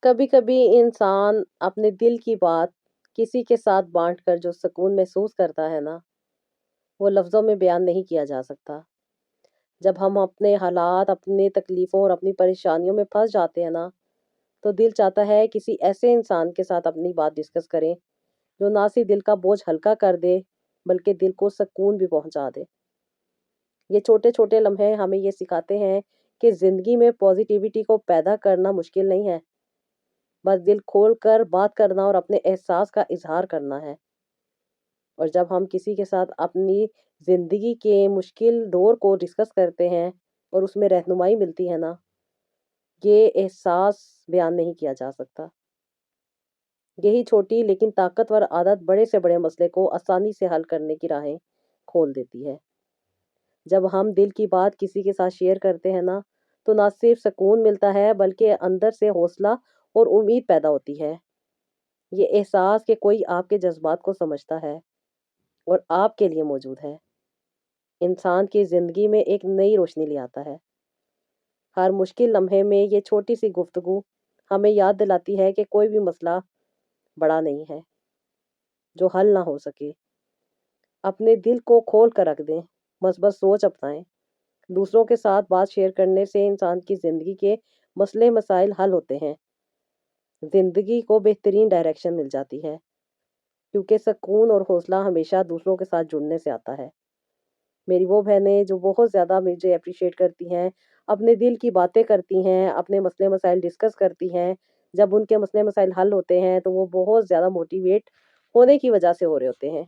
کبھی کبھی انسان اپنے دل کی بات کسی کے ساتھ بانٹ کر جو سکون محسوس کرتا ہے نا، وہ لفظوں میں بیان نہیں کیا جا سکتا۔ جب ہم اپنے حالات، اپنی تکلیفوں اور اپنی پریشانیوں میں پھنس جاتے ہیں نا، تو دل چاہتا ہے کسی ایسے انسان کے ساتھ اپنی بات ڈسکس کریں جو نہ صرف دل کا بوجھ ہلکا کر دے بلکہ دل کو سکون بھی پہنچا دے۔ یہ چھوٹے چھوٹے لمحے ہمیں یہ سکھاتے ہیں کہ زندگی میں پازیٹیوٹی کو پیدا کرنا مشکل نہیں ہے، بس دل کھول کر بات کرنا اور اپنے احساس کا اظہار کرنا ہے۔ اور جب ہم کسی کے ساتھ اپنی زندگی کے مشکل دور کو ڈسکس کرتے ہیں اور اس میں رہنمائی ملتی ہے نا، یہ احساس بیان نہیں کیا جا سکتا۔ یہی چھوٹی لیکن طاقتور عادت بڑے سے بڑے مسئلے کو آسانی سے حل کرنے کی راہیں کھول دیتی ہے۔ جب ہم دل کی بات کسی کے ساتھ شیئر کرتے ہیں نا، تو نہ صرف سکون ملتا ہے بلکہ اندر سے حوصلہ اور امید پیدا ہوتی ہے۔ یہ احساس کہ کوئی آپ کے جذبات کو سمجھتا ہے اور آپ کے لیے موجود ہے، انسان کی زندگی میں ایک نئی روشنی لے آتا ہے۔ ہر مشکل لمحے میں یہ چھوٹی سی گفتگو ہمیں یاد دلاتی ہے کہ کوئی بھی مسئلہ بڑا نہیں ہے جو حل نہ ہو سکے۔ اپنے دل کو کھول کر رکھ دیں، مثبت سوچ اپنائیں۔ دوسروں کے ساتھ بات شیئر کرنے سے انسان کی زندگی کے مسئلے مسائل حل ہوتے ہیں، زندگی کو بہترین ڈائریکشن مل جاتی ہے، کیونکہ سکون اور حوصلہ ہمیشہ دوسروں کے ساتھ جڑنے سے آتا ہے۔ میری وہ بہنیں جو بہت زیادہ مجھے اپریشیٹ کرتی ہیں، اپنے دل کی باتیں کرتی ہیں، اپنے مسئلے مسائل ڈسکس کرتی ہیں، جب ان کے مسئلے مسائل حل ہوتے ہیں تو وہ بہت زیادہ موٹیویٹ ہونے کی وجہ سے ہو رہے ہوتے ہیں۔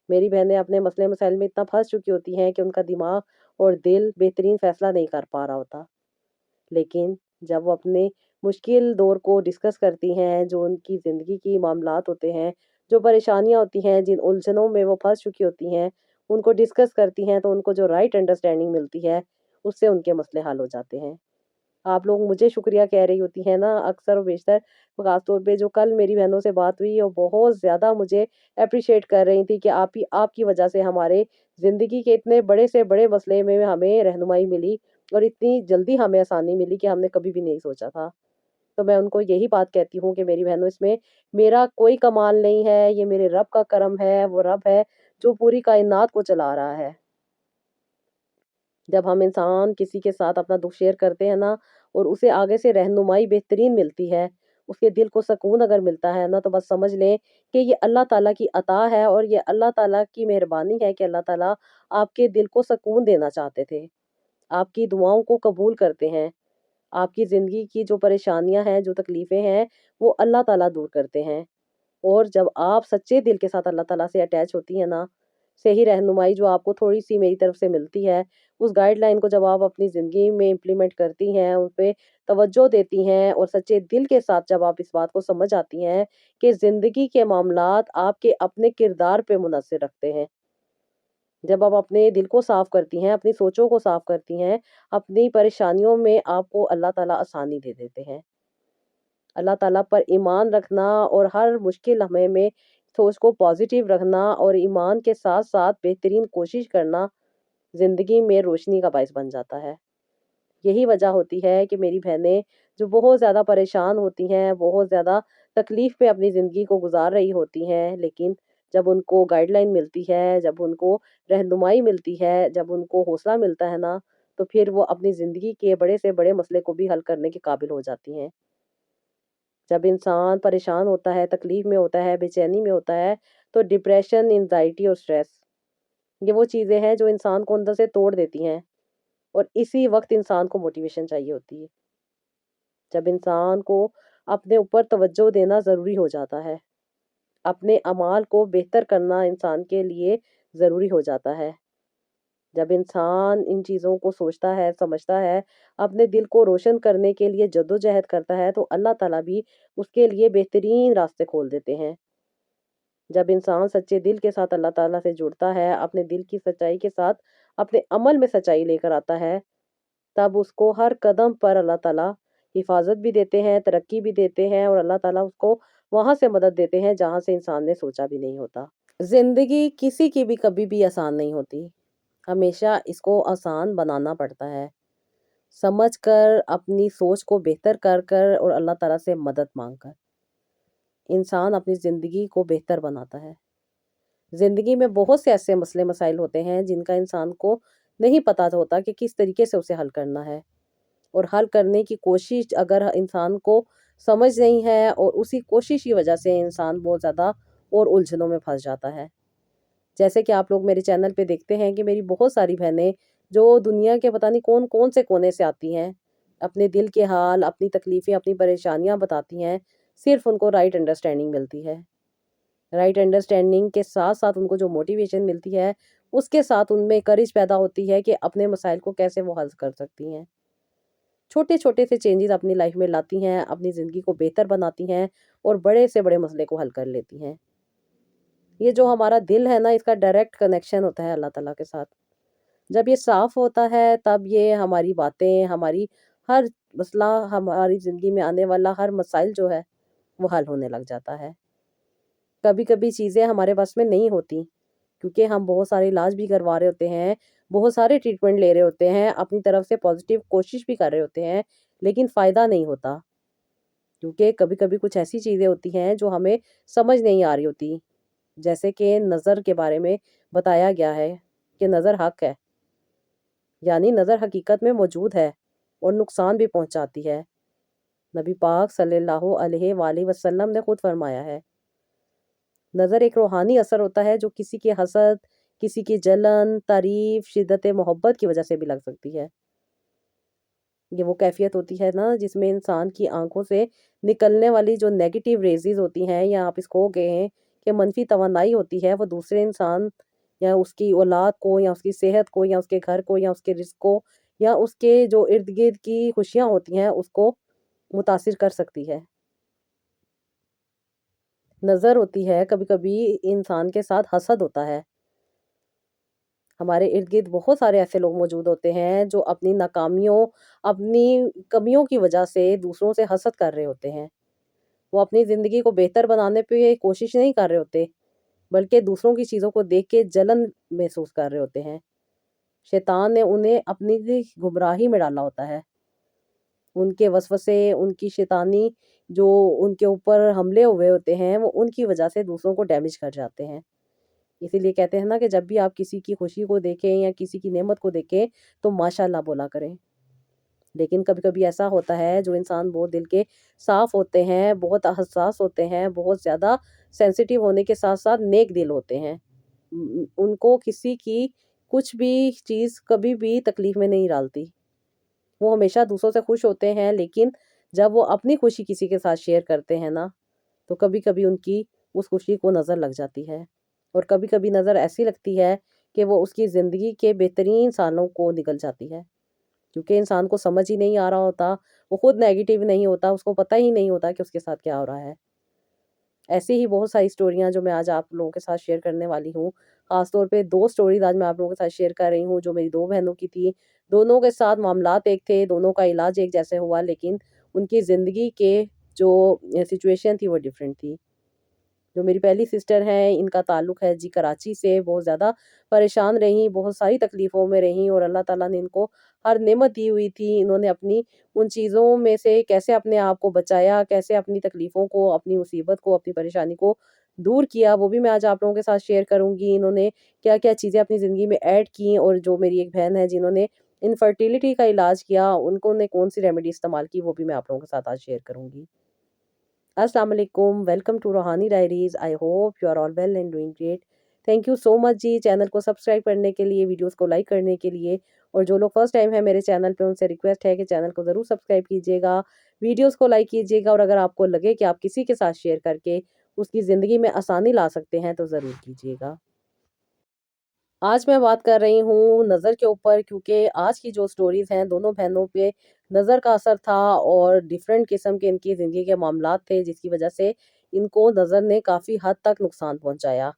میری بہنیں اپنے مسئلے مسائل میں اتنا پھنس چکی ہوتی ہیں کہ ان کا دماغ اور دل بہترین فیصلہ نہیں کر پا رہا ہوتا، لیکن جب وہ اپنے مشکل دور کو ڈسکس کرتی ہیں، جو ان کی زندگی کی معاملات ہوتے ہیں، جو پریشانیاں ہوتی ہیں، جن الجھنوں میں وہ پھنس چکی ہوتی ہیں، ان کو ڈسکس کرتی ہیں تو ان کو جو رائٹ انڈرسٹینڈنگ ملتی ہے اس سے ان کے مسئلے حل ہو جاتے ہیں۔ آپ لوگ مجھے شکریہ کہہ رہی ہوتی ہیں نا اکثر و بیشتر، خاص طور پہ جو کل میری بہنوں سے بات ہوئی وہ بہت زیادہ مجھے اپریشیٹ کر رہی تھی کہ آپ کی وجہ سے ہمارے زندگی کے اتنے بڑے سے بڑے مسئلے میں ہمیں رہنمائی ملی اور اتنی جلدی ہمیں آسانی ملی کہ ہم نے کبھی بھی نہیں سوچا تھا۔ تو میں ان کو یہی بات کہتی ہوں کہ میری بہنوں، اس میں میرا کوئی کمال نہیں ہے، یہ میرے رب کا کرم ہے، وہ رب ہے جو پوری کائنات کو چلا رہا ہے۔ جب ہم انسان کسی کے ساتھ اپنا دکھ شیئر کرتے ہیں نا اور اسے آگے سے رہنمائی بہترین ملتی ہے، اس کے دل کو سکون اگر ملتا ہے نا، تو بس سمجھ لیں کہ یہ اللہ تعالیٰ کی عطا ہے اور یہ اللہ تعالیٰ کی مہربانی ہے کہ اللہ تعالیٰ آپ کے دل کو سکون دینا چاہتے تھے، آپ کی دعاؤں کو قبول کرتے ہیں، آپ کی زندگی کی جو پریشانیاں ہیں، جو تکلیفیں ہیں، وہ اللہ تعالیٰ دور کرتے ہیں۔ اور جب آپ سچے دل کے ساتھ اللہ تعالیٰ سے اٹیچ ہوتی ہیں نا، صحیح رہنمائی جو آپ کو تھوڑی سی میری طرف سے ملتی ہے، اس گائیڈ لائن کو جب آپ اپنی زندگی میں امپلیمنٹ کرتی ہیں، ان پہ توجہ دیتی ہیں اور سچے دل کے ساتھ جب آپ اس بات کو سمجھ آتی ہیں کہ زندگی کے معاملات آپ کے اپنے کردار پہ منحصر رکھتے ہیں، جب آپ اپنے دل کو صاف کرتی ہیں، اپنی سوچوں کو صاف کرتی ہیں، اپنی پریشانیوں میں آپ کو اللہ تعالیٰ آسانی دے دیتے ہیں۔ اللہ تعالیٰ پر ایمان رکھنا اور ہر مشکل لمحے میں سوچ کو پازیٹیو رکھنا اور ایمان کے ساتھ ساتھ بہترین کوشش کرنا زندگی میں روشنی کا باعث بن جاتا ہے۔ یہی وجہ ہوتی ہے کہ میری بہنیں جو بہت زیادہ پریشان ہوتی ہیں، بہت زیادہ تکلیف پہ اپنی زندگی کو گزار رہی ہوتی ہیں، لیکن جب ان کو گائیڈ لائن ملتی ہے، جب ان کو رہنمائی ملتی ہے، جب ان کو حوصلہ ملتا ہے نا، تو پھر وہ اپنی زندگی کے بڑے سے بڑے مسئلے کو بھی حل کرنے کے قابل ہو جاتی ہیں۔ جب انسان پریشان ہوتا ہے، تکلیف میں ہوتا ہے، بے چینی میں ہوتا ہے، تو ڈپریشن، انزائٹی اور سٹریس، یہ وہ چیزیں ہیں جو انسان کو اندر سے توڑ دیتی ہیں، اور اسی وقت انسان کو موٹیویشن چاہیے ہوتی ہے۔ جب انسان کو اپنے اوپر توجہ دینا ضروری ہو جاتا ہے، اپنے اعمال کو بہتر کرنا انسان کے لیے ضروری ہو جاتا ہے، جب انسان ان چیزوں کو سوچتا ہے، سمجھتا ہے، اپنے دل کو روشن کرنے کے لیے جدوجہد کرتا ہے، تو اللہ تعالیٰ بھی اس کے لیے بہترین راستے کھول دیتے ہیں۔ جب انسان سچے دل کے ساتھ اللہ تعالیٰ سے جڑتا ہے، اپنے دل کی سچائی کے ساتھ اپنے عمل میں سچائی لے کر آتا ہے، تب اس کو ہر قدم پر اللہ تعالیٰ حفاظت بھی دیتے ہیں، ترقی بھی دیتے ہیں، اور اللہ تعالیٰ اس کو وہاں سے مدد دیتے ہیں جہاں سے انسان نے سوچا بھی نہیں ہوتا۔ زندگی کسی کی بھی کبھی بھی آسان نہیں ہوتی، ہمیشہ اس کو آسان بنانا پڑتا ہے۔ سمجھ کر، اپنی سوچ کو بہتر کر کر اور اللہ تعالیٰ سے مدد مانگ کر انسان اپنی زندگی کو بہتر بناتا ہے۔ زندگی میں بہت سے ایسے مسئلے مسائل ہوتے ہیں جن کا انسان کو نہیں پتہ ہوتا کہ کس طریقے سے اسے حل کرنا ہے، اور حل کرنے کی کوشش اگر انسان کو سمجھ نہیں ہے، اور اسی کوشش کی وجہ سے انسان بہت زیادہ اور الجھنوں میں پھنس جاتا ہے۔ جیسے کہ آپ لوگ میرے چینل پہ دیکھتے ہیں کہ میری بہت ساری بہنیں جو دنیا کے پتہ نہیں کون کون سے کونے سے آتی ہیں، اپنے دل کے حال، اپنی تکلیفیں، اپنی پریشانیاں بتاتی ہیں، صرف ان کو رائٹ انڈرسٹینڈنگ ملتی ہے۔ رائٹ انڈرسٹینڈنگ کے ساتھ ساتھ ان کو جو موٹیویشن ملتی ہے، اس کے ساتھ ان میں کرج پیدا ہوتی ہے کہ اپنے مسائل کو کیسے وہ حل کر سکتی ہیں۔ چھوٹے چھوٹے سے چینجز اپنی لائف میں لاتی ہیں، اپنی زندگی کو بہتر بناتی ہیں اور بڑے سے بڑے مسئلے کو حل کر لیتی ہیں۔ یہ جو ہمارا دل ہے نا، اس کا ڈائریکٹ کنیکشن ہوتا ہے اللہ تعالیٰ کے ساتھ۔ جب یہ صاف ہوتا ہے تب یہ ہماری باتیں، ہماری ہر مسئلہ، ہماری زندگی میں آنے والا ہر مسائل جو ہے وہ حل ہونے لگ جاتا ہے۔ کبھی کبھی چیزیں ہمارے بس میں نہیں ہوتی، کیونکہ ہم بہت سارے علاج بھی کروا رہے ہوتے ہیں، بہت سارے ٹریٹمنٹ لے رہے ہوتے ہیں، اپنی طرف سے پازیٹیو کوشش بھی کر رہے ہوتے ہیں، لیکن فائدہ نہیں ہوتا، کیونکہ کبھی کبھی کچھ ایسی چیزیں ہوتی ہیں جو ہمیں سمجھ نہیں آ رہی ہوتی۔ جیسے کہ نظر کے بارے میں بتایا گیا ہے کہ نظر حق ہے، یعنی نظر حقیقت میں موجود ہے اور نقصان بھی پہنچاتی ہے۔ نبی پاک صلی اللہ علیہ وآلہ وسلم نے خود فرمایا ہے، نظر ایک روحانی اثر ہوتا ہے جو کسی کی حسد، کسی کی جلن، تعریف، شدت محبت کی وجہ سے بھی لگ سکتی ہے۔ یہ وہ کیفیت ہوتی ہے نا جس میں انسان کی آنکھوں سے نکلنے والی جو نیگیٹو ریزز ہوتی ہیں، یا آپ اس کو کہیں کہ منفی توانائی ہوتی ہے، وہ دوسرے انسان یا اس کی اولاد کو، یا اس کی صحت کو، یا اس کے گھر کو، یا اس کے رزق کو، یا اس کے جو ارد گرد کی خوشیاں ہوتی ہیں اس کو متاثر کر سکتی ہے۔ نظر ہوتی ہے، کبھی کبھی انسان کے ساتھ حسد ہوتا ہے۔ ہمارے ارد گرد بہت سارے ایسے لوگ موجود ہوتے ہیں جو اپنی ناکامیوں، اپنی کمیوں کی وجہ سے دوسروں سے حسد کر رہے ہوتے ہیں۔ وہ اپنی زندگی کو بہتر بنانے پہ کوشش نہیں کر رہے ہوتے، بلکہ دوسروں کی چیزوں کو دیکھ کے جلن محسوس کر رہے ہوتے ہیں۔ شیطان نے انہیں اپنی گمراہی میں ڈالا ہوتا ہے۔ ان کے وسوسے، ان کی شیطانی جو ان کے اوپر حملے ہوئے ہوتے ہیں، وہ ان کی وجہ سے دوسروں کو ڈیمیج کر جاتے ہیں۔ اسی لیے کہتے ہیں نا کہ جب بھی آپ کسی کی خوشی کو دیکھیں یا کسی کی نعمت کو دیکھیں تو ماشاءاللہ بولا کریں۔ لیکن کبھی کبھی ایسا ہوتا ہے جو انسان بہت دل کے صاف ہوتے ہیں، بہت حساس ہوتے ہیں، بہت زیادہ سینسیٹیو ہونے کے ساتھ ساتھ نیک دل ہوتے ہیں، ان کو کسی کی کچھ بھی چیز کبھی بھی تکلیف میں نہیں ڈالتی۔ وہ ہمیشہ دوسروں سے خوش ہوتے ہیں، لیکن جب وہ اپنی خوشی کسی کے ساتھ شیئر کرتے ہیں نا، تو کبھی کبھی ان کی اس خوشی کو نظر لگ جاتی ہے، اور کبھی کبھی نظر ایسی لگتی ہے کہ وہ اس کی زندگی کے بہترین سالوں کو نگل جاتی ہے، کیونکہ انسان کو سمجھ ہی نہیں آ رہا ہوتا، وہ خود نیگیٹیو نہیں ہوتا، اس کو پتہ ہی نہیں ہوتا کہ اس کے ساتھ کیا ہو رہا ہے۔ ایسے ہی بہت ساری سٹوریاں جو میں آج آپ لوگوں کے ساتھ شیئر کرنے والی ہوں، خاص طور پہ 2 سٹوریز آج میں آپ لوگوں کے ساتھ شیئر کر رہی ہوں جو میری 2 بہنوں کی تھی۔ دونوں کے ساتھ معاملات ایک تھے، دونوں کا علاج ایک جیسے ہوا، لیکن ان کی زندگی کے جو سچویشن تھی وہ ڈیفرنٹ تھی۔ جو میری پہلی سسٹر ہیں، ان کا تعلق ہے جی کراچی سے، بہت زیادہ پریشان رہیں، بہت ساری تکلیفوں میں رہیں، اور اللہ تعالیٰ نے ان کو ہر نعمت دی ہوئی تھی۔ انہوں نے اپنی ان چیزوں میں سے کیسے اپنے آپ کو بچایا، کیسے اپنی تکلیفوں کو، اپنی مصیبت کو، اپنی پریشانی کو دور کیا، وہ بھی میں آج آپ لوگوں کے ساتھ شیئر کروں گی۔ انہوں نے کیا کیا چیزیں اپنی زندگی میں ایڈ کی، اور جو میری ایک بہن ہے جنہوں نے انفرٹیلٹی کا علاج کیا، ان کو نے کون سی ریمیڈی استعمال کی، وہ بھی میں آپ لوگوں کے ساتھ آج شیئر کروں گی۔ السلام علیکم، welcome to Ruhani diaries. I hope you are all well and doing great. Thank you so much جی چینل کو سبسکرائب کرنے کے لیے، ویڈیوز کو لائک کرنے کے لیے، اور جو لوگ فرسٹ ٹائم ہے میرے چینل پہ ان سے ریکویسٹ ہے کہ چینل کو ضرور سبسکرائب کیجیے گا، ویڈیوز کو لائک کیجیے گا، اور اگر آپ کو لگے کہ آپ کسی کے ساتھ شیئر کر کے اس کی زندگی میں آسانی لا سکتے ہیں تو ضرور کیجیے گا۔ آج میں بات کر رہی ہوں نظر کے اوپر، کیونکہ آج کی جو سٹوریز ہیں دونوں بہنوں پہ نظر کا اثر تھا، اور ڈیفرنٹ قسم کے ان کی زندگی کے معاملات تھے جس کی وجہ سے ان کو نظر نے کافی حد تک نقصان پہنچایا،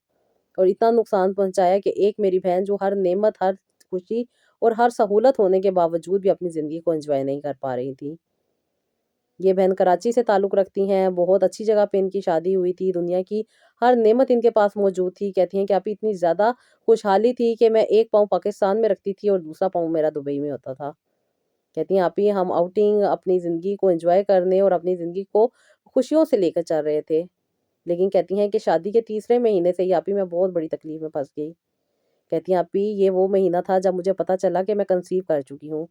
اور اتنا نقصان پہنچایا کہ ایک میری بہن جو ہر نعمت، ہر خوشی اور ہر سہولت ہونے کے باوجود بھی اپنی زندگی کو انجوائے نہیں کر پا رہی تھی۔ یہ بہن کراچی سے تعلق رکھتی ہیں، بہت اچھی جگہ پہ ان کی شادی ہوئی تھی، دنیا کی ہر نعمت ان کے پاس موجود تھی۔ کہتی ہیں کہ ابھی اتنی زیادہ خوشحالی تھی کہ میں ایک پاؤں پاکستان میں رکھتی تھی اور دوسرا پاؤں میرا دبئی میں ہوتا تھا۔ کہتی ہیں آپ ہی ہم آؤٹنگ اپنی زندگی کو انجوائے کرنے اور اپنی زندگی کو خوشیوں سے لے کر چل رہے تھے، لیکن کہتی ہیں کہ شادی کے تیسرے مہینے سے ہی آپ ہی میں بہت بڑی تکلیف میں پھنس گئی۔ کہتی ہیں آپ ہی یہ وہ مہینہ تھا جب مجھے پتہ چلا کہ میں کنسیو کر چکی ہوں۔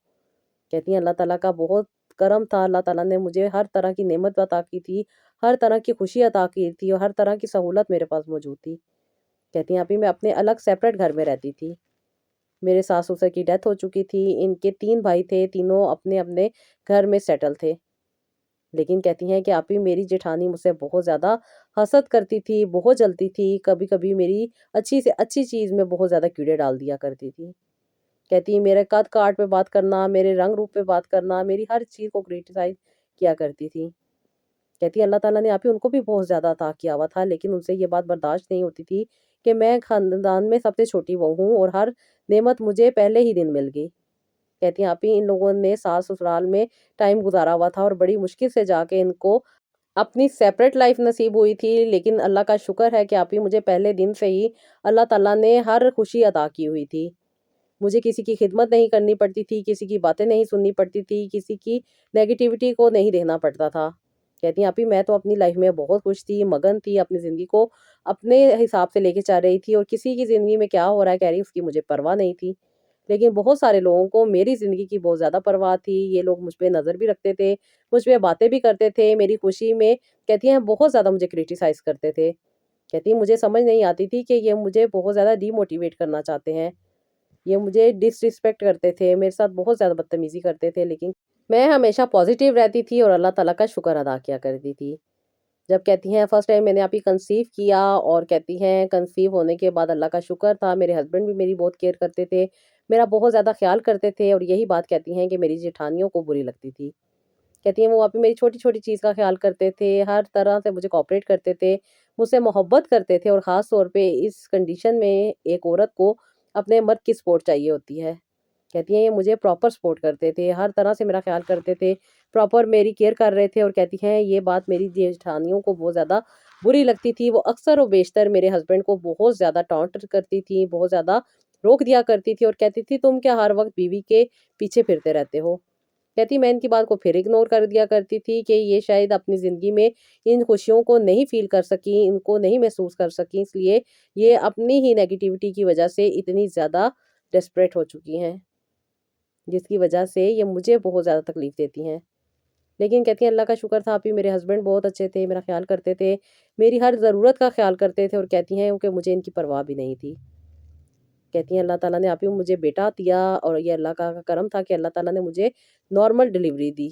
کہتی ہیں اللہ تعالیٰ کا بہت کرم تھا، اللہ تعالیٰ نے مجھے ہر طرح کی نعمت عطا کی تھی، ہر طرح کی خوشی عطا کی تھی اور ہر طرح کی سہولت میرے پاس موجود تھی۔ کہتی ہیں آپ ہی میں اپنے الگ سیپریٹ گھر میں رہتی تھی، میرے ساس سسر کی ڈیتھ ہو چکی تھی، ان کے 3 بھائی تھے، تینوں اپنے اپنے گھر میں سیٹل تھے، لیکن کہتی ہیں کہ آپ ہی میری جیٹھانی مجھ سے بہت زیادہ حسد کرتی تھی، بہت جلتی تھی، کبھی کبھی میری اچھی سے اچھی چیز میں بہت زیادہ کیڑے ڈال دیا کرتی تھی۔ کہتی ہیں میرے قد کاٹ پہ بات کرنا، میرے رنگ روپ پہ بات کرنا، میری ہر چیز کو کرٹیسائز کیا کرتی تھی۔ کہتی ہے اللہ تعالیٰ نے آپ ہی ان کو بھی بہت زیادہ عطا کیا ہوا تھا، لیکن ان سے یہ بات برداشت نہیں ہوتی تھی کہ میں خاندان میں سب سے چھوٹی بہو ہوں اور ہر نعمت مجھے پہلے ہی دن مل گئی۔ کہتی ہیں آپ ہی ان لوگوں نے ساس سسرال میں ٹائم گزارا ہوا تھا اور بڑی مشکل سے جا کے ان کو اپنی سیپریٹ لائف نصیب ہوئی تھی، لیکن اللہ کا شکر ہے کہ آپ ہی مجھے پہلے دن سے ہی اللہ تعالیٰ نے ہر خوشی عطا کی ہوئی تھی۔ مجھے کسی کی خدمت نہیں کرنی پڑتی تھی، کسی کی باتیں نہیں سننی پڑتی تھی، کسی کی نیگیٹیوٹی کو نہیں دیکھنا پڑتا تھا۔ کہتی ہیں آپ ہی میں تو اپنی لائف میں بہت خوش تھی، مگن تھی، اپنی زندگی کو اپنے حساب سے لے کے چل رہی تھی اور کسی کی زندگی میں کیا ہو رہا ہے کہہ رہی اس کی مجھے پرواہ نہیں تھی، لیکن بہت سارے لوگوں کو میری زندگی کی بہت زیادہ پرواہ تھی۔ یہ لوگ مجھ پہ نظر بھی رکھتے تھے، مجھ پہ باتیں بھی کرتے تھے، میری خوشی میں کہتی ہیں بہت زیادہ مجھے کرٹیسائز کرتے تھے۔ کہتی ہیں مجھے سمجھ نہیں آتی تھی کہ یہ مجھے بہت زیادہ ڈی موٹیویٹ کرنا چاہتے ہیں، یہ مجھے ڈس ریسپیکٹ کرتے تھے، میرے ساتھ بہت زیادہ بدتمیزی کرتے تھے، لیکن میں ہمیشہ پازیٹیو رہتی تھی اور اللہ تعالیٰ کا شکر ادا کیا کرتی تھی۔ جب کہتی ہیں فرسٹ ٹائم میں نے آپ ہی کنسیو کیا اور کہتی ہیں کنسیو ہونے کے بعد اللہ کا شکر تھا، میرے ہسبینڈ بھی میری بہت کیئر کرتے تھے، میرا بہت زیادہ خیال کرتے تھے، اور یہی بات کہتی ہیں کہ میری جیٹھانیوں کو بری لگتی تھی۔ کہتی ہیں وہ آپ ہی میری چھوٹی چھوٹی چیز کا خیال کرتے تھے، ہر طرح سے مجھے کوآپریٹ کرتے تھے، مجھ سے محبت کرتے تھے، اور خاص طور پہ اس کنڈیشن میں ایک عورت کو اپنے مرد کی سپورٹ چاہیے ہوتی ہے۔ کہتی ہیں یہ مجھے پراپر سپورٹ کرتے تھے، ہر طرح سے میرا خیال کرتے تھے، پراپر میری کیئر کر رہے تھے، اور کہتی ہیں یہ بات میری جیٹھانیوں کو بہت زیادہ بری لگتی تھی۔ وہ اکثر و بیشتر میرے ہسبینڈ کو بہت زیادہ ٹانٹ کرتی تھی، بہت زیادہ روک دیا کرتی تھی، اور کہتی تھی تم کیا ہر وقت بیوی کے پیچھے پھرتے رہتے ہو۔ کہتی میں ان کی بات کو پھر اگنور کر دیا کرتی تھی کہ یہ شاید اپنی زندگی میں ان خوشیوں کو نہیں فیل کر سکی، ان کو نہیں محسوس کر سکی، اس لیے یہ اپنی ہی نیگیٹیوٹی کی وجہ سے اتنی زیادہ ڈیسپریٹ ہو چکی ہیں، جس کی وجہ سے یہ مجھے بہت زیادہ تکلیف دیتی ہیں۔ لیکن کہتی ہیں اللہ کا شکر تھا آپ ہی میرے ہسبینڈ بہت اچھے تھے، میرا خیال کرتے تھے، میری ہر ضرورت کا خیال کرتے تھے، اور کہتی ہیں کہ مجھے ان کی پرواہ بھی نہیں تھی۔ کہتی ہیں اللہ تعالیٰ نے آپ ہی مجھے بیٹا دیا، اور یہ اللہ کا کرم تھا کہ اللہ تعالیٰ نے مجھے نارمل ڈیلیوری دی۔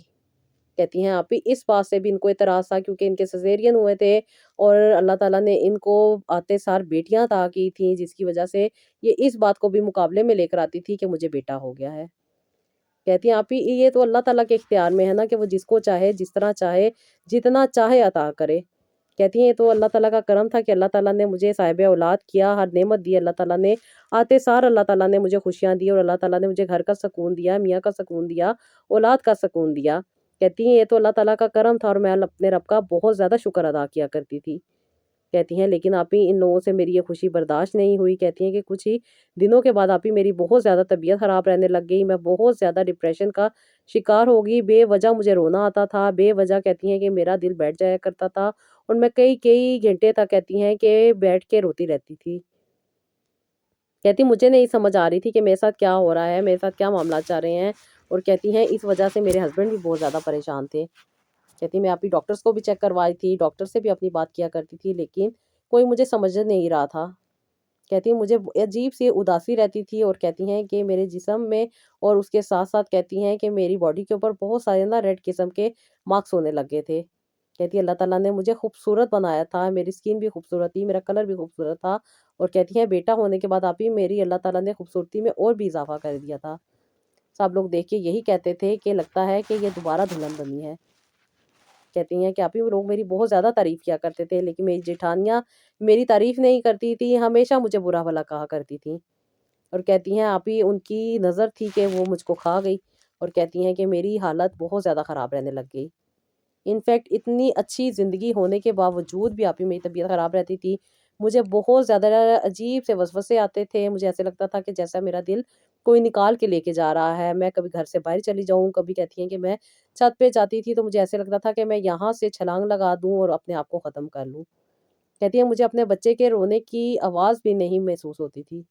کہتی ہیں آپ ہی اس بات سے بھی ان کو اعتراض تھا کیونکہ ان کے سیزیرین ہوئے تھے، اور اللہ تعالیٰ نے ان کو آتے سار بیٹیاں عطا کی تھیں، جس کی وجہ سے یہ اس بات کو بھی مقابلے میں لے کر آتی تھی کہ مجھے بیٹا ہو گیا ہے۔ کہتی ہیں آپ ہی یہ تو اللہ تعالیٰ کے اختیار میں ہے نا کہ وہ جس کو چاہے، جس طرح چاہے، جتنا چاہے عطا کرے۔ کہتی ہیں یہ تو اللہ تعالیٰ کا کرم تھا کہ اللہ تعالیٰ نے مجھے صاحب اولاد کیا، ہر نعمت دی اللہ تعالیٰ نے، آتے سار اللہ تعالیٰ نے مجھے خوشیاں دی، اور اللہ تعالیٰ نے مجھے گھر کا سکون دیا، میاں کا سکون دیا، اولاد کا سکون دیا۔ کہتی ہیں یہ تو اللہ تعالیٰ کا کرم تھا، اور میں اپنے رب کا بہت زیادہ شکر ادا کیا کرتی تھی۔ کہتی ہیں لیکن آپ ہی ان لوگوں سے میری یہ خوشی برداشت نہیں ہوئی۔ کہتی ہیں کہ کچھ ہی دنوں کے بعد آپ ہی میری بہت زیادہ طبیعت خراب رہنے لگ گئی، میں بہت زیادہ ڈپریشن کا شکار ہو گئی، بے وجہ مجھے رونا آتا تھا، بے وجہ کہتی ہیں کہ میرا دل بیٹھ جایا کرتا تھا، اور میں کئی کئی گھنٹے تک کہتی ہیں کہ بیٹھ کے روتی رہتی تھی۔ کہتی مجھے نہیں سمجھ آ رہی تھی کہ میرے ساتھ کیا ہو رہا ہے، میرے ساتھ کیا معاملات چل رہے ہیں، اور کہتی ہیں اس وجہ سے میرے ہسبینڈ بھی بہت زیادہ پریشان تھے۔ کہتی میں اپنی ڈاکٹرز کو بھی چیک کروائی تھی، ڈاکٹر سے بھی اپنی بات کیا کرتی تھی، لیکن کوئی مجھے سمجھ نہیں رہا تھا۔ کہتی ہیں مجھے عجیب سی اداسی رہتی تھی، اور کہتی ہیں کہ میرے جسم میں اور اس کے ساتھ ساتھ کہتی ہیں کہ میری باڈی کے اوپر بہت سارے نا ریڈ قسم کے مارکس ہونے لگے تھے۔ کہتی ہے اللہ تعالیٰ نے مجھے خوبصورت بنایا تھا، میری سکن بھی خوبصورت تھی، میرا کلر بھی خوبصورت تھا، اور کہتی ہیں بیٹا ہونے کے بعد آپ ہی میری اللہ تعالیٰ نے خوبصورتی میں اور بھی اضافہ کر دیا تھا۔ سب لوگ دیکھ کے یہی کہتے تھے کہ لگتا ہے کہ یہ دوبارہ دلہن بنی ہے۔ کہتی ہیں کہ آپ ہی وہ لوگ میری بہت زیادہ تعریف کیا کرتے تھے، لیکن میری جیٹھانیاں میری تعریف نہیں کرتی تھی، ہمیشہ مجھے برا بھلا کہا کرتی تھی، اور کہتی ہیں آپ ہی ان کی نظر تھی کہ وہ مجھ کو کھا گئی، اور کہتی ہیں کہ میری حالت بہت زیادہ خراب رہنے لگ گئی۔ انفیکٹ اتنی اچھی زندگی ہونے کے باوجود بھی آپ ہی میری طبیعت خراب رہتی تھی، مجھے بہت زیادہ عجیب سے وسوسے آتے تھے، مجھے ایسے لگتا تھا کہ جیسا میرا دل کوئی نکال کے لے کے جا رہا ہے، میں کبھی گھر سے باہر چلی جاؤں، کبھی کہتی ہیں کہ میں چھت پہ جاتی تھی تو مجھے ایسے لگتا تھا کہ میں یہاں سے چھلانگ لگا دوں اور اپنے آپ کو ختم کر لوں۔ کہتی ہیں مجھے اپنے بچے کے رونے کی آواز بھی نہیں محسوس ہوتی تھی۔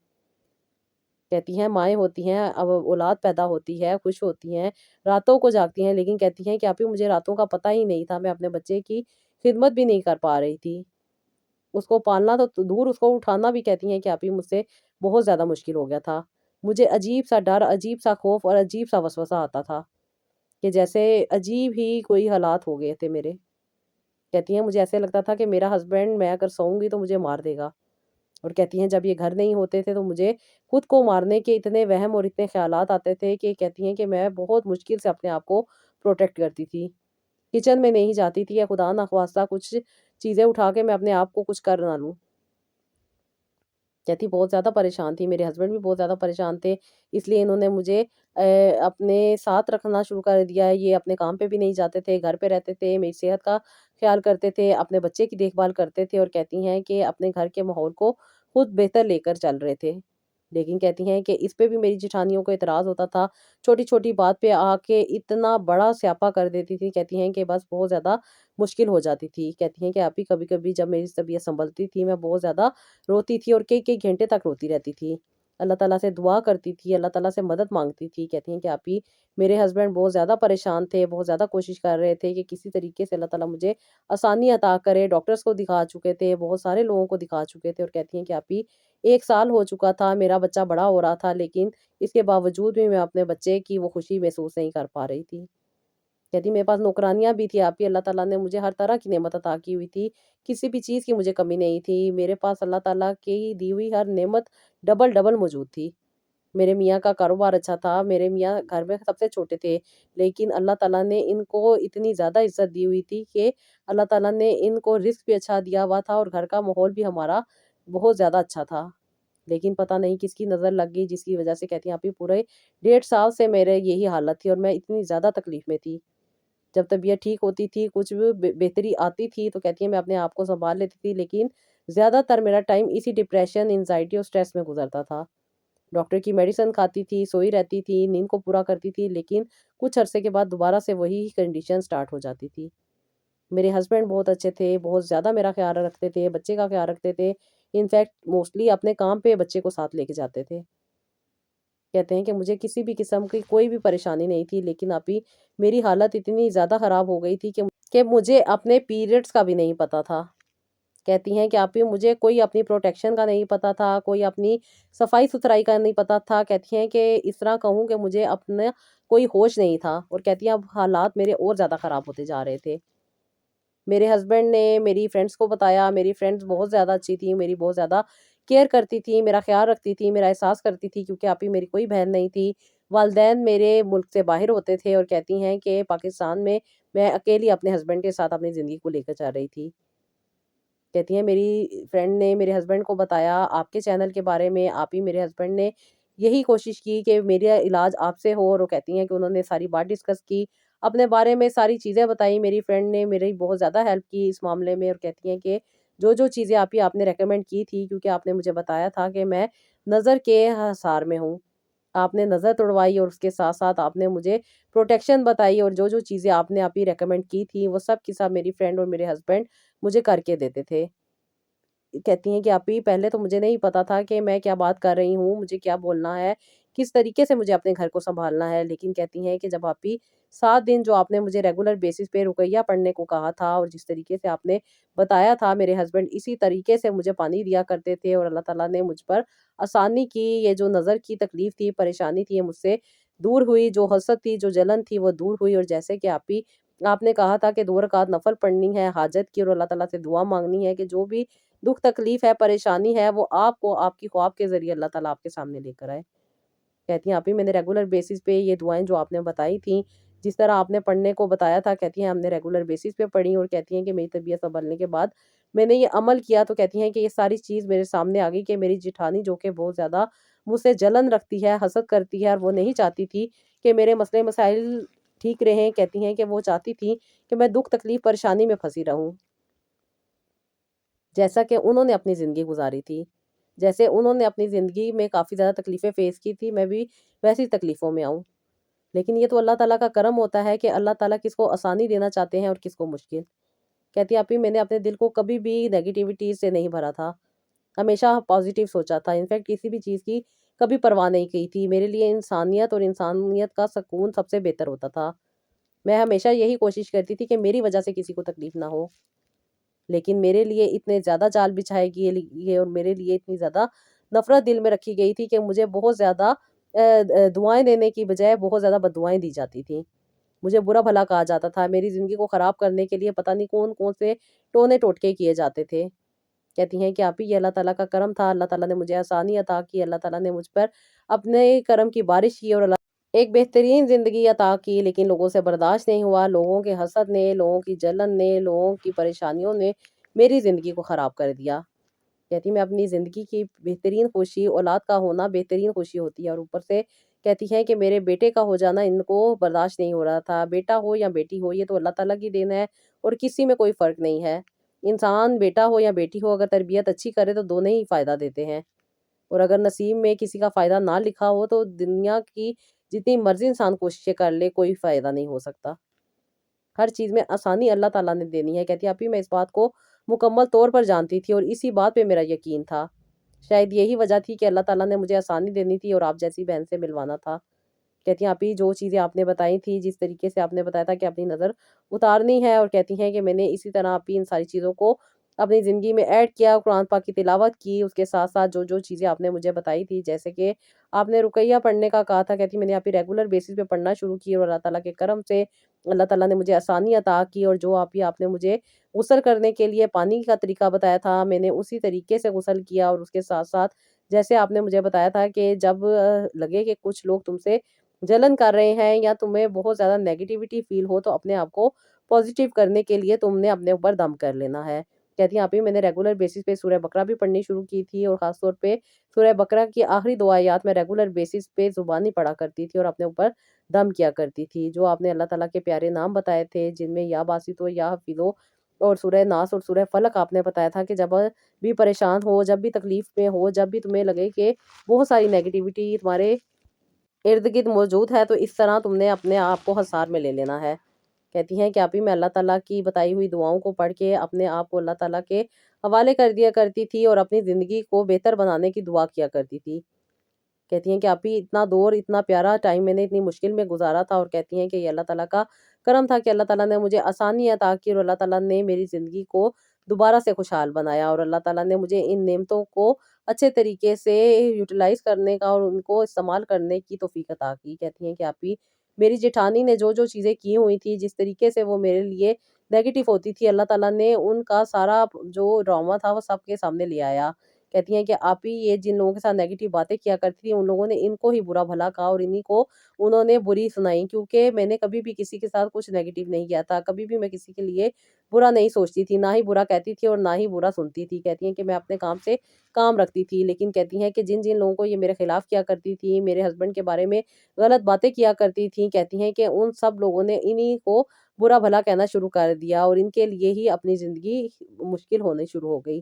کہتی ہیں مائیں ہوتی ہیں، اب اولاد پیدا ہوتی ہے، خوش ہوتی ہیں، راتوں کو جاگتی ہیں، لیکن کہتی ہیں کہ آپی مجھے راتوں کا پتہ ہی نہیں تھا، میں اپنے بچے کی خدمت بھی نہیں کر پا رہی تھی۔ اس کو پالنا تو دور، اس کو اٹھانا بھی کہتی ہیں کہ آپی مجھ سے بہت زیادہ مشکل ہو گیا تھا۔ مجھے عجیب سا ڈر، عجیب سا خوف اور عجیب سا وسوسہ آتا تھا کہ جیسے عجیب ہی کوئی حالات ہو گئے تھے میرے۔ کہتی ہیں مجھے ایسے لگتا تھا کہ میرا ہسبینڈ، میں اگر سوؤں گی تو مجھے مار دے گا۔ اور کہتی ہیں جب یہ گھر نہیں ہوتے تھے تو مجھے خود کو مارنے کے اتنے وہم اور اتنے خیالات آتے تھے کہ کہتی ہیں کہ میں بہت مشکل سے اپنے آپ کو پروٹیکٹ کرتی تھی۔ کچن میں نہیں جاتی تھی، یا خدا نخواستہ کچھ چیزیں اٹھا کے میں اپنے آپ کو کچھ کر نہ لوں۔ کہتی بہت زیادہ پریشان تھی، میرے ہسبینڈ بھی بہت زیادہ پریشان تھے، اس لیے انہوں نے مجھے اپنے ساتھ رکھنا شروع کر دیا ہے۔ یہ اپنے کام پہ بھی نہیں جاتے تھے، گھر پہ رہتے تھے، میری صحت کا خیال کرتے تھے، اپنے بچے کی دیکھ بھال کرتے تھے، اور کہتی ہیں کہ اپنے گھر کے ماحول کو خود بہتر لے کر چل رہے تھے۔ لیکن کہتی ہیں کہ اس پہ بھی میری جٹھانیوں کو اعتراض ہوتا تھا، چھوٹی چھوٹی بات پہ آ کے اتنا بڑا سیاپا کر دیتی تھی۔ کہتی ہیں کہ بس بہت زیادہ مشکل ہو جاتی تھی۔ کہتی ہیں کہ آپی کبھی کبھی جب میری طبیعت سنبھلتی تھی میں بہت زیادہ روتی تھی، اور کئی کئی گھنٹے تک روتی رہتی تھی، اللہ تعالیٰ سے دعا کرتی تھی، اللہ تعالیٰ سے مدد مانگتی تھی۔ کہتی ہیں کہ آپی میرے ہسبینڈ بہت زیادہ پریشان تھے، بہت زیادہ کوشش کر رہے تھے کہ کسی طریقے سے اللہ تعالیٰ مجھے آسانی عطا کرے، ڈاکٹرز کو دکھا چکے تھے، بہت سارے لوگوں کو دکھا چکے تھے، اور کہتی ہیں کہ آپی 1 سال ہو چکا تھا، میرا بچہ بڑا ہو رہا تھا، لیکن اس کے باوجود بھی میں اپنے بچے کی وہ خوشی محسوس نہیں کر پا رہی تھی۔ کہتی میرے پاس نوکرانیاں بھی تھی آپی، اللہ تعالیٰ نے مجھے ہر طرح کی نعمت عطا کی ہوئی تھی، کسی بھی چیز کی مجھے کمی نہیں تھی، میرے پاس اللہ تعالیٰ کی دی ہوئی ہر نعمت ڈبل ڈبل موجود تھی۔ میرے میاں کا کاروبار اچھا تھا، میرے میاں گھر میں سب سے چھوٹے تھے، لیکن اللہ تعالیٰ نے ان کو اتنی زیادہ عزت دی ہوئی تھی کہ اللہ تعالیٰ نے ان کو رزق بھی اچھا دیا ہوا تھا، اور گھر کا ماحول بھی ہمارا بہت زیادہ اچھا تھا۔ لیکن پتہ نہیں کس کی نظر لگ گئی، جس کی وجہ سے کہتی ہیں آپی پورے 1.5 سال سے میرے یہی حالت تھی، اور میں اتنی زیادہ تکلیف میں تھی۔ جب طبیعت ٹھیک ہوتی تھی، کچھ بھی بہتری آتی تھی تو کہتی ہیں میں اپنے آپ کو سنبھال لیتی تھی، لیکن زیادہ تر میرا ٹائم اسی ڈپریشن، انزائٹی اور سٹریس میں گزرتا تھا۔ ڈاکٹر کی میڈیسن کھاتی تھی، سوئی رہتی تھی، نیند کو پورا کرتی تھی، لیکن کچھ عرصے کے بعد دوبارہ سے وہی کنڈیشن سٹارٹ ہو جاتی تھی۔ میرے ہسبینڈ بہت اچھے تھے، بہت زیادہ میرا خیال رکھتے تھے، بچے کا خیال رکھتے تھے، انفیکٹ موسٹلی اپنے کام پہ بچے کو ساتھ لے کے جاتے تھے۔ کہتے ہیں کہ مجھے کسی بھی قسم کی کوئی بھی پریشانی نہیں تھی، لیکن ابھی میری حالت اتنی زیادہ خراب ہو گئی تھی کہ مجھے اپنے پیریڈز کا بھی نہیں پتا تھا۔ کہتی ہیں کہ آپی مجھے کوئی اپنی پروٹیکشن کا نہیں پتا تھا، کوئی اپنی صفائی ستھرائی کا نہیں پتا تھا۔ کہتی ہیں کہ اس طرح کہوں کہ مجھے اپنا کوئی ہوش نہیں تھا، اور کہتی ہیں اب حالات میرے اور زیادہ خراب ہوتے جا رہے تھے۔ میرے ہسبینڈ نے میری فرینڈس کو بتایا، میری فرینڈس بہت زیادہ اچھی تھیں، میری بہت زیادہ کیئر کرتی تھیں، میرا خیال رکھتی تھیں، میرا احساس کرتی تھی، کیونکہ آپی میری کوئی بہن نہیں تھی، والدین میرے ملک سے باہر ہوتے تھے، اور کہتی ہیں کہ پاکستان میں اکیلی اپنے ہسبینڈ کے ساتھ اپنی زندگی کو لے کر چل رہی تھی۔ کہتی ہیں میری فرینڈ نے میرے ہسبینڈ کو بتایا آپ کے چینل کے بارے میں، آپ ہی میرے ہسبینڈ نے یہی کوشش کی کہ میرا علاج آپ سے ہو، اور وہ کہتی ہیں کہ انہوں نے ساری بات ڈسکس کی، اپنے بارے میں ساری چیزیں بتائی۔ میری فرینڈ نے میری بہت زیادہ ہیلپ کی اس معاملے میں، اور کہتی ہیں کہ جو جو چیزیں آپ نے ریکمینڈ کی تھی، کیونکہ آپ نے مجھے بتایا تھا کہ میں نظر کے حصار میں ہوں، آپ نے نظر توڑوائی، اور اس کے ساتھ ساتھ آپ نے مجھے پروٹیکشن بتائی، اور جو جو چیزیں آپ نے ریکمینڈ کی تھی وہ سب کی سب میری فرینڈ اور میرے ہسبینڈ مجھے کر کے دیتے تھے۔ کہتی ہیں کہ آپی پہلے تو مجھے نہیں پتا تھا کہ میں کیا بات کر رہی ہوں، مجھے کیا بولنا ہے، کس طریقے سے مجھے اپنے گھر کو سنبھالنا ہے، لیکن کہتی ہیں کہ جب آپی 7 دن جو آپ نے مجھے ریگولر بیسس پہ رقیہ پڑھنے کو کہا تھا، اور جس طریقے سے آپ نے بتایا تھا، میرے ہسبینڈ اسی طریقے سے مجھے پانی دیا کرتے تھے، اور اللہ تعالیٰ نے مجھ پر آسانی کی، یہ جو نظر کی تکلیف تھی، پریشانی تھی، یہ مجھ سے دور ہوئی، جو حسد تھی، جو جلن تھی، وہ دور ہوئی، اور جیسے کہ آپ نے کہا تھا کہ 2 رکعت نفل پڑھنی ہے حاجت کی، اور اللہ تعالیٰ سے دعا مانگنی ہے کہ جو بھی دکھ تکلیف ہے، پریشانی ہے، وہ آپ کو آپ کی خواب کے ذریعے اللہ تعالیٰ آپ کے سامنے لے کر آئے۔ کہتی ہیں آپی میں نے ریگولر بیسس پہ یہ دعائیں جو آپ نے بتائی تھیں، جس طرح آپ نے پڑھنے کو بتایا تھا، کہتی ہیں ہم نے ریگولر بیسس پہ پڑھی، اور کہتی ہیں کہ میری طبیعت سنبھلنے کے بعد میں نے یہ عمل کیا، تو کہتی ہیں کہ یہ ساری چیز میرے سامنے آ گئی کہ میری جٹھانی جو کہ بہت زیادہ مجھ سے جلن رکھتی ہے، حسد کرتی ہے، اور وہ نہیں چاہتی تھی کہ میرے مسئلے مسائل ٹھیک رہیں، کہتی ہیں کہ وہ چاہتی تھی کہ میں دکھ تکلیف پریشانی میں پھنسی رہوں۔ جیسا کہ انہوں نے اپنی زندگی گزاری تھی، جیسے انہوں نے اپنی زندگی میں کافی زیادہ تکلیفیں فیس کی تھی، میں بھی ویسی تکلیفوں میں آؤں۔ لیکن یہ تو اللہ تعالیٰ کا کرم ہوتا ہے کہ اللہ تعالیٰ کس کو آسانی دینا چاہتے ہیں اور کس کو مشکل۔ کہتی آپی میں نے اپنے دل کو کبھی بھی نیگیٹیوٹی سے نہیں بھرا تھا، ہمیشہ پازیٹیو سوچا تھا، انفیکٹ کسی بھی چیز کی کبھی پرواہ نہیں کی تھی۔ میرے لیے انسانیت اور انسانیت کا سکون سب سے بہتر ہوتا تھا۔ میں ہمیشہ یہی کوشش کرتی تھی کہ میری وجہ سے کسی کو تکلیف نہ ہو، لیکن میرے لیے اتنے زیادہ جال بچھائے گئے اور میرے لیے اتنی زیادہ نفرت دل میں رکھی گئی تھی کہ مجھے بہت زیادہ دعائیں دینے کی بجائے بہت زیادہ بددعائیں دی جاتی تھیں، مجھے برا بھلا کہا جاتا تھا، میری زندگی کو خراب کرنے کے لیے پتہ نہیں کون کون سے ٹونے ٹوٹکے کیے جاتے تھے۔ کہتی ہیں کہ آپی یہ اللہ تعالیٰ کا کرم تھا، اللہ تعالیٰ نے مجھے آسانی عطا کی، اللہ تعالیٰ نے مجھ پر اپنے کرم کی بارش کی اور اللہ ایک بہترین زندگی عطا کی، لیکن لوگوں سے برداشت نہیں ہوا، لوگوں کے حسد نے، لوگوں کی جلن نے، لوگوں کی پریشانیوں نے میری زندگی کو خراب کر دیا۔ کہتی میں اپنی زندگی کی بہترین خوشی اولاد کا ہونا بہترین خوشی ہوتی ہے، اور اوپر سے کہتی ہیں کہ میرے بیٹے کا ہو جانا ان کو برداشت نہیں ہو رہا تھا۔ بیٹا ہو یا بیٹی ہو یہ تو اللہ تعالیٰ کی دین ہے اور کسی میں کوئی فرق نہیں ہے۔ انسان بیٹا ہو یا بیٹی ہو اگر تربیت اچھی کرے تو دونوں ہی فائدہ دیتے ہیں، اور اگر نصیب میں کسی کا فائدہ نہ لکھا ہو تو دنیا کی جتنی مرضی انسان کوششیں کر لے کوئی فائدہ نہیں ہو سکتا۔ ہر چیز میں آسانی اللہ تعالیٰ نے دینی ہے۔ کہتی آپی میں اس بات کو مکمل طور پر جانتی تھی اور اسی بات پہ میرا یقین تھا، شاید یہی وجہ تھی کہ اللہ تعالیٰ نے مجھے آسانی دینی تھی اور آپ جیسی بہن سے ملوانا تھا۔ کہتی ہیں آپی جو چیزیں آپ نے بتائی تھی، جس طریقے سے آپ نے بتایا تھا کہ اپنی نظر اتارنی ہے، اور کہتی ہیں کہ میں نے اسی طرح آپی ان ساری چیزوں کو اپنی زندگی میں ایڈ کیا، قرآن پاک کی تلاوت کی، اس کے ساتھ ساتھ جو جو چیزیں آپ نے مجھے بتائی تھی، جیسے کہ آپ نے رقیہ پڑھنے کا کہا تھا، کہتی میں نے آپی ریگولر بیسس پہ پڑھنا شروع کی، اور اللہ تعالیٰ کے کرم سے اللہ تعالیٰ نے مجھے آسانی عطا کی، اور جو آپ نے مجھے غسل کرنے کے لیے پانی کا طریقہ بتایا تھا میں نے اسی طریقے سے غسل کیا، اور اس کے ساتھ ساتھ جیسے آپ نے مجھے بتایا تھا کہ جب لگے کہ کچھ لوگ تم سے جلن کر رہے ہیں یا تمہیں بہت زیادہ نیگیٹیوٹی فیل ہو تو اپنے آپ کو پازیٹیو کرنے کے لیے تم نے اپنے اوپر دم کر لینا ہے۔ کہتی ہیں آپی میں نے ریگولر بیسس پہ سورہ بقرہ بھی پڑھنی شروع کی تھی، اور خاص طور پہ سورہ بقرہ کی آخری 2 آیات میں ریگولر بیسس پہ زبانی پڑھا کرتی تھی اور اپنے اوپر دم کیا کرتی تھی۔ جو آپ نے اللہ تعالیٰ کے پیارے نام بتائے تھے جن میں یا باسطو یا حفیظو اور سورہ ناس اور سورہ فلق آپ نے بتایا تھا کہ جب بھی پریشان ہو، جب بھی تکلیف میں ہو، جب بھی تمہیں لگے کہ بہت ساری نیگیٹیوٹی تمہارے ارد گرد موجود ہے تو اس طرح تم نے اپنے آپ کو حصار میں لے لینا ہے۔ کہتی ہیں کہ آپی میں اللہ تعالیٰ کی بتائی ہوئی دعاؤں کو پڑھ کے اپنے آپ کو اللہ تعالیٰ کے حوالے کر دیا کرتی تھی اور اپنی زندگی کو بہتر بنانے کی دعا کیا کرتی تھی۔ کہتی ہیں کہ آپی اتنا دور اتنا پیارا ٹائم میں نے اتنی مشکل میں گزارا تھا، اور کہتی ہیں کہ یہ اللہ تعالیٰ کا کرم تھا کہ اللہ تعالیٰ نے مجھے آسانی عطا کی، اور اللہ تعالیٰ نے میری زندگی کو دوبارہ سے خوشحال بنایا، اور اللہ تعالیٰ نے مجھے ان نعمتوں کو اچھے طریقے سے یوٹیلائز کرنے کا اور ان کو استعمال کرنے کی توفیق عطا کی۔ کہتی ہیں کہ آپی میری جیٹھانی نے جو جو چیزیں کی ہوئی تھی، جس طریقے سے وہ میرے لیے نیگیٹو ہوتی تھی، اللہ تعالیٰ نے ان کا سارا جو ڈرامہ تھا وہ سب کے سامنے لے آیا۔ کہتی ہیں کہ آپی یہ جن لوگوں کے ساتھ نیگیٹو باتیں کیا کرتی تھی ان لوگوں نے ان کو ہی برا بھلا کہا اور انہی کو انہوں نے بری سنائی، کیونکہ میں نے کبھی بھی کسی کے ساتھ کچھ نیگیٹو نہیں کیا تھا، کبھی بھی میں کسی کے لیے برا نہیں سوچتی تھی، نہ ہی برا کہتی تھی اور نہ ہی برا سنتی تھی۔ کہتی ہیں کہ میں اپنے کام سے کام رکھتی تھی، لیکن کہتی ہیں کہ جن جن لوگوں کو یہ میرے خلاف کیا کرتی تھی، میرے ہسبینڈ کے بارے میں غلط باتیں کیا کرتی تھیں، کہتی ہیں کہ ان سب لوگوں نے انہی کو برا بھلا کہنا شروع کر دیا اور ان کے لیے ہی اپنی زندگی مشکل ہونے شروع ہو گئی۔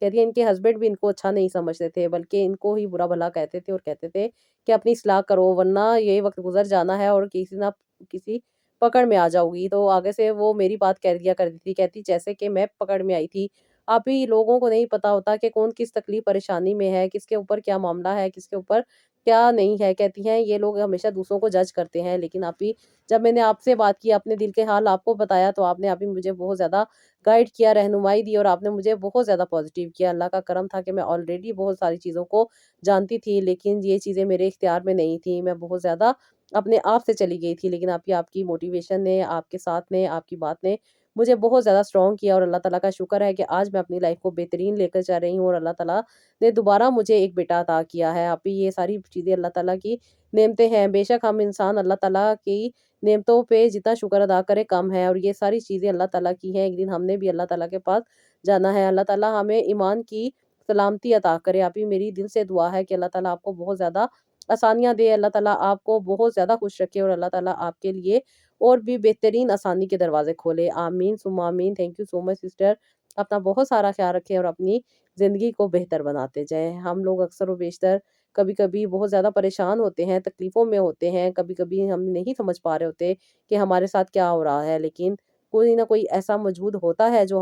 کہتی ہیں ان کے ہسبینڈ بھی ان کو اچھا نہیں سمجھتے تھے، بلکہ ان کو ہی برا بھلا کہتے تھے اور کہتے تھے کہ اپنی اصلاح کرو ورنہ یہ وقت گزر جانا ہے اور کسی نہ کسی پکڑ میں آ جاؤ گی۔ تو آگے سے وہ میری بات کہہ دیا کرتی تھی، کہتی جیسے کہ میں پکڑ میں آئی تھی۔ آپ ہی لوگوں کو نہیں پتا ہوتا کہ کون کس تکلیف پریشانی میں ہے، کس کے اوپر کیا معاملہ ہے، کس کے اوپر کیا نہیں ہے۔ کہتی ہیں یہ لوگ ہمیشہ دوسروں کو جج کرتے ہیں، لیکن آپ ہی جب میں نے آپ سے بات کی، اپنے دل کے حال آپ کو بتایا تو آپ نے آپ ہی مجھے بہت زیادہ گائیڈ کیا، رہنمائی دی اور آپ نے مجھے بہت زیادہ پازیٹیو کیا۔ اللہ کا کرم تھا کہ میں آلریڈی بہت ساری چیزوں کو جانتی تھی، لیکن یہ چیزیں میرے اختیار میں نہیں تھیں، میں بہت زیادہ اپنے آپ سے چلی گئی تھی، لیکن آپ کی موٹیویشن نے، آپ کے ساتھ نے، آپ کی بات نے مجھے بہت زیادہ اسٹرانگ کیا، اور اللہ تعالیٰ کا شکر ہے کہ آج میں اپنی لائف کو بہترین لے کر جا رہی ہوں اور اللہ تعالیٰ نے دوبارہ مجھے ایک بیٹا عطا کیا ہے۔ آپ ہی یہ ساری چیزیں اللہ تعالیٰ کی نعمتیں ہیں، بے شک ہم انسان اللہ تعالیٰ کی نعمتوں پہ جتنا شکر ادا کرے کم ہے، اور یہ ساری چیزیں اللہ تعالیٰ کی ہیں، ایک دن ہم نے بھی اللہ تعالیٰ کے پاس جانا ہے۔ اللہ تعالیٰ ہمیں ایمان کی سلامتی عطا کرے۔ آپ ہی میری دل سے دعا ہے کہ اللہ تعالیٰ آپ کو بہت زیادہ آسانیاں دے، اللہ تعالیٰ آپ کو بہت زیادہ خوش رکھے اور اللہ تعالیٰ آپ کے لیے اور بھی بہترین آسانی کے دروازے کھولے۔ آمین ثم آمین۔ Thank you so much sister اپنا بہت سارا خیال رکھیں اور اپنی زندگی کو بہتر بناتے جائیں۔ ہم لوگ اکثر و بیشتر کبھی کبھی بہت زیادہ پریشان ہوتے ہیں، تکلیفوں میں ہوتے ہیں، کبھی کبھی ہم نہیں سمجھ پا رہے ہوتے کہ ہمارے ساتھ کیا ہو رہا ہے، لیکن کوئی نہ کوئی ایسا موجود ہوتا ہے جو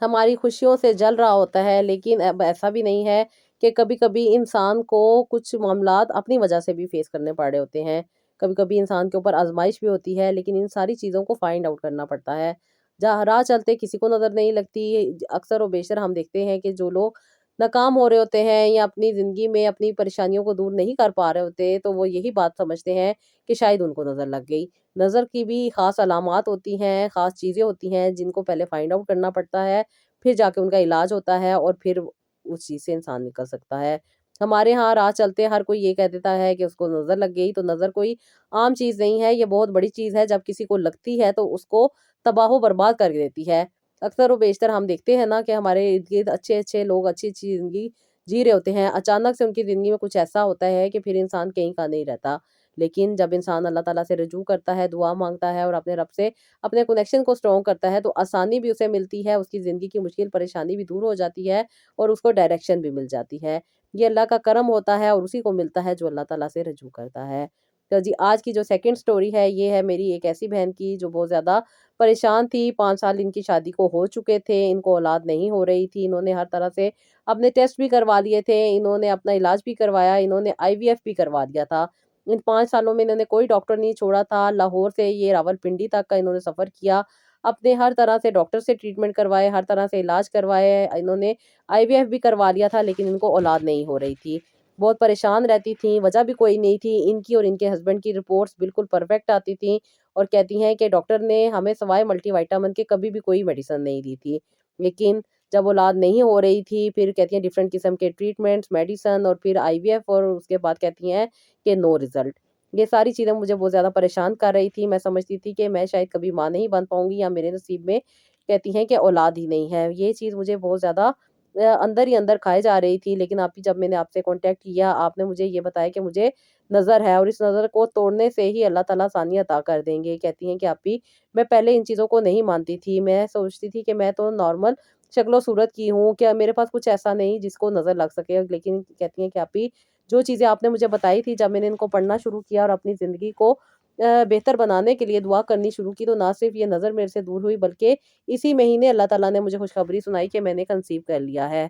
ہماری خوشیوں سے جل رہا ہوتا ہے۔ لیکن اب ایسا بھی نہیں ہے کہ کبھی کبھی انسان کو کچھ معاملات اپنی وجہ سے بھی فیس کرنے پڑ رہے ہوتے ہیں، کبھی کبھی انسان کے اوپر آزمائش بھی ہوتی ہے، لیکن ان ساری چیزوں کو فائنڈ آؤٹ کرنا پڑتا ہے۔ جہاں راہ چلتے کسی کو نظر نہیں لگتی، اکثر و بیشتر ہم دیکھتے ہیں کہ جو لوگ ناکام ہو رہے ہوتے ہیں یا اپنی زندگی میں اپنی پریشانیوں کو دور نہیں کر پا رہے ہوتے، تو وہ یہی بات سمجھتے ہیں کہ شاید ان کو نظر لگ گئی۔ نظر کی بھی خاص علامات ہوتی ہیں، خاص چیزیں ہوتی ہیں جن کو پہلے فائنڈ آؤٹ کرنا پڑتا ہے، پھر جا کے ان کا علاج ہوتا ہے اور پھر اس چیز سے انسان نکل سکتا ہے۔ ہمارے ہاں راہ چلتے ہر کوئی یہ کہہ دیتا ہے کہ اس کو نظر لگ گئی، تو نظر کوئی عام چیز نہیں ہے، یہ بہت بڑی چیز ہے۔ جب کسی کو لگتی ہے تو اس کو تباہ و برباد کر دیتی ہے۔ اکثر و بیشتر ہم دیکھتے ہیں نا کہ ہمارے ارد گرد اچھے اچھے لوگ اچھی اچھی زندگی جی رہے ہوتے ہیں، اچانک سے ان کی زندگی میں کچھ ایسا ہوتا ہے کہ پھر انسان کہیں کا نہیں رہتا۔ لیکن جب انسان اللہ تعالیٰ سے رجوع کرتا ہے، دعا مانگتا ہے اور اپنے رب سے اپنے کنیکشن کو سٹرونگ کرتا ہے، تو آسانی بھی اسے ملتی ہے، اس کی زندگی کی مشکل پریشانی بھی دور ہو جاتی ہے اور اس کو ڈائریکشن بھی مل جاتی ہے۔ یہ اللہ کا کرم ہوتا ہے اور اسی کو ملتا ہے جو اللہ تعالیٰ سے رجوع کرتا ہے۔ تو جی آج کی جو سیکنڈ سٹوری ہے، یہ ہے میری ایک ایسی بہن کی جو بہت زیادہ پریشان تھی۔ 5 سال ان کی شادی کو ہو چکے تھے، ان کو اولاد نہیں ہو رہی تھی، انہوں نے ہر طرح سے اپنے ٹیسٹ بھی کروا لیے تھے، انہوں نے اپنا علاج بھی کروایا، انہوں نے IVF بھی کروا دیا تھا۔ ان 5 سالوں میں انہوں نے کوئی ڈاکٹر نہیں چھوڑا تھا، لاہور سے یہ راولپنڈی تک کا انہوں نے سفر کیا، اپنے ہر طرح سے ڈاکٹر سے ٹریٹمنٹ کروائے، ہر طرح سے علاج کروائے، انہوں نے IVF بھی کروا لیا تھا، لیکن ان کو اولاد نہیں ہو رہی تھی۔ بہت پریشان رہتی تھیں، وجہ بھی کوئی نہیں تھی، ان کی اور ان کے ہسبینڈ کی رپورٹس بالکل پرفیکٹ آتی تھیں اور کہتی ہیں کہ ڈاکٹر نے ہمیں سوائے ملٹی وائٹامن کے کبھی بھی کوئی میڈیسن نہیں دی تھی۔ لیکن جب اولاد نہیں ہو رہی تھی، پھر کہتی ہیں ڈیفرنٹ قسم کے ٹریٹمنٹس، میڈیسن اور پھر IVF، اور اس کے بعد کہتی ہیں کہ نو ریزلٹ۔ یہ ساری چیزیں مجھے بہت زیادہ پریشان کر رہی تھی، میں سمجھتی تھی کہ میں شاید کبھی ماں نہیں بن پاؤں گی یا میرے نصیب میں کہتی ہیں کہ اولاد ہی نہیں ہے۔ یہ چیز مجھے بہت زیادہ اندر ہی اندر کھائے جا رہی تھی۔ لیکن آپ جب میں نے آپ سے کانٹیکٹ کیا، آپ نے مجھے یہ بتایا کہ مجھے نظر ہے اور اس نظر کو توڑنے سے ہی اللہ تعالیٰ آسانی عطا کر دیں گے۔ کہتی ہیں کہ آپ بھی میں پہلے ان چیزوں کو نہیں مانتی تھی، میں سوچتی تھی کہ میں تو نارمل شکل و صورت کی ہوں، کہ میرے پاس کچھ ایسا نہیں جس کو نظر لگ سکے۔ لیکن کہتی ہیں کہ آپ بھی جو چیزیں آپ نے مجھے بتائی تھی، جب میں نے ان کو پڑھنا شروع کیا اور اپنی زندگی کو بہتر بنانے کے لیے دعا کرنی شروع کی، تو نہ صرف یہ نظر میرے سے دور ہوئی، بلکہ اسی مہینے اللہ تعالیٰ نے مجھے خوشخبری سنائی کہ میں نے کنسیو کر لیا ہے۔